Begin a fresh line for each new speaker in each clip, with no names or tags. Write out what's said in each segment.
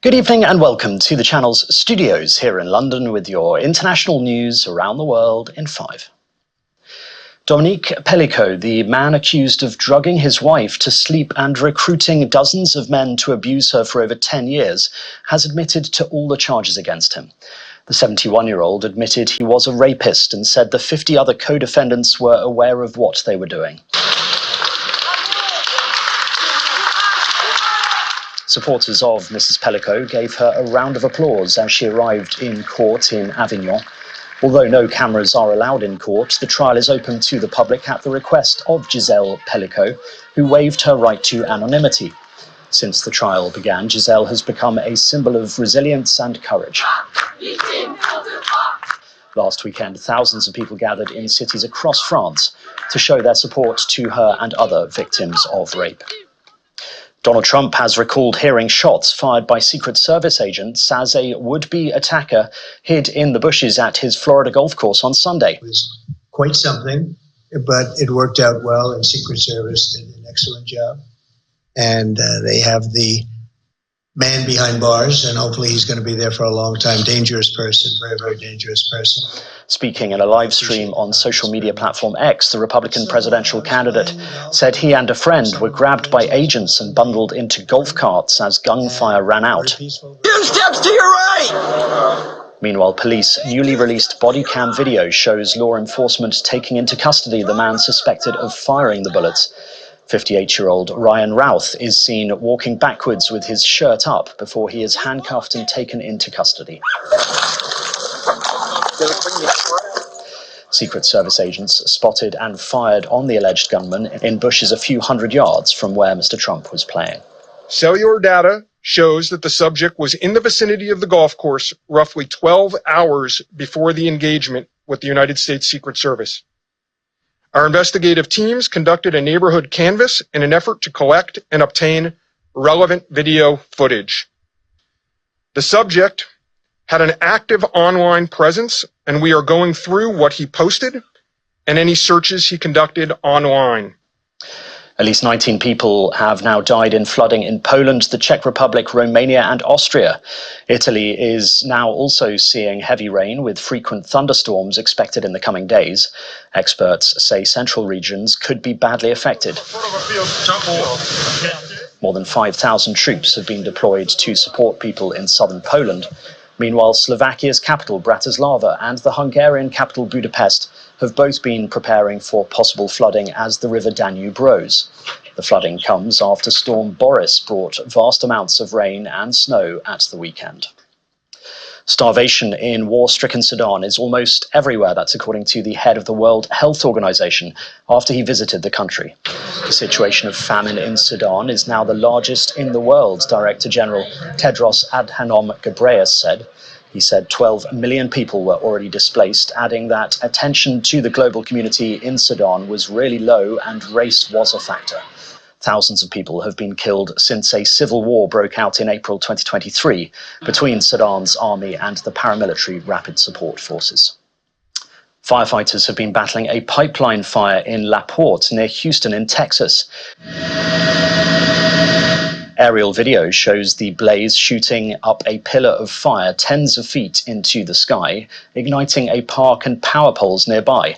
Good evening and welcome to the channel's studios here in London with your international news around the world in 5. Dominique Pelico, the man accused of drugging his wife to sleep and recruiting dozens of men to abuse her for over 10 years, has admitted to all the charges against him. The 71-year-old admitted he was a rapist and said the 50 other co-defendants were aware of what they were doing. Supporters of Mrs. Pelico gave her a round of applause as she arrived in court in Avignon. Although no cameras are allowed in court, the trial is open to the public at the request of Giselle Pelico, who waived her right to anonymity. Since the trial began, Giselle has become a symbol of resilience and courage. Last weekend, thousands of people gathered in cities across France to show their support to her and other victims of rape. Donald Trump has recalled hearing shots fired by Secret Service agents as a would-be attacker hid in the bushes at his Florida golf course on Sunday.
It was quite something, but it worked out well, and Secret Service did an excellent job. And they have the man behind bars, and hopefully he's going to be there for a long time. Dangerous person, very, very dangerous person.
Speaking in a live stream on social media platform X, the Republican presidential candidate said he and a friend were grabbed by agents and bundled into golf carts as gunfire ran out.
2 steps to your right!
Meanwhile, police newly released Bodycam video shows law enforcement taking into custody the man suspected of firing the bullets. 58-year-old Ryan Routh is seen walking backwards with his shirt up before he is handcuffed and taken into custody. Secret Service agents spotted and fired on the alleged gunman in bushes a few hundred yards from where Mr. Trump was playing.
Cellular data shows that the subject was in the vicinity of the golf course roughly 12 hours before the engagement with the United States Secret Service. Our investigative teams conducted a neighborhood canvass in an effort to collect and obtain relevant video footage. The subject had an active online presence, and we are going through what he posted and any searches he conducted online.
At least 19 people have now died in flooding in Poland, the Czech Republic, Romania and Austria. Italy is now also seeing heavy rain with frequent thunderstorms expected in the coming days. Experts say central regions could be badly affected. More than 5,000 troops have been deployed to support people in southern Poland. Meanwhile, Slovakia's capital, Bratislava, and the Hungarian capital, Budapest, have both been preparing for possible flooding as the river Danube rose. The flooding comes after Storm Boris brought vast amounts of rain and snow at the weekend. Starvation in war-stricken Sudan is almost everywhere, that's according to the head of the World Health Organization, after he visited the country. The situation of famine in Sudan is now the largest in the world, Director General Tedros Adhanom Ghebreyesus said. He said 12 million people were already displaced, adding that attention to the global community in Sudan was really low and race was a factor. Thousands of people have been killed since a civil war broke out in April 2023 between Sudan's army and the paramilitary Rapid Support Forces. Firefighters have been battling a pipeline fire in La Porte near Houston in Texas. Aerial video shows the blaze shooting up a pillar of fire tens of feet into the sky, igniting a park and power poles nearby.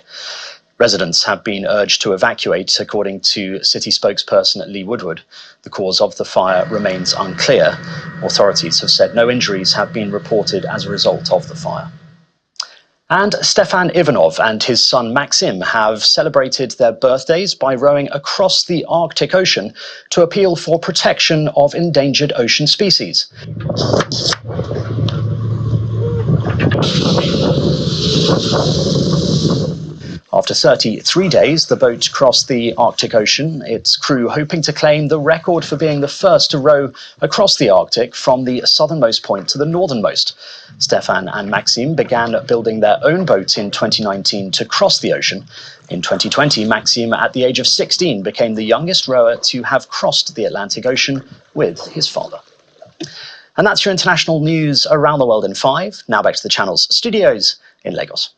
Residents have been urged to evacuate, according to city spokesperson Lee Woodward. The cause of the fire remains unclear. Authorities have said no injuries have been reported as a result of the fire. And Stefan Ivanov and his son Maxim have celebrated their birthdays by rowing across the Arctic Ocean to appeal for protection of endangered ocean species. After 33 days, the boat crossed the Arctic Ocean, its crew hoping to claim the record for being the first to row across the Arctic from the southernmost point to the northernmost. Stefan and Maxim began building their own boat in 2019 to cross the ocean. In 2020, Maxim, at the age of 16, became the youngest rower to have crossed the Atlantic Ocean with his father. And that's your international news around the world in 5. Now back to the channel's studios in Lagos.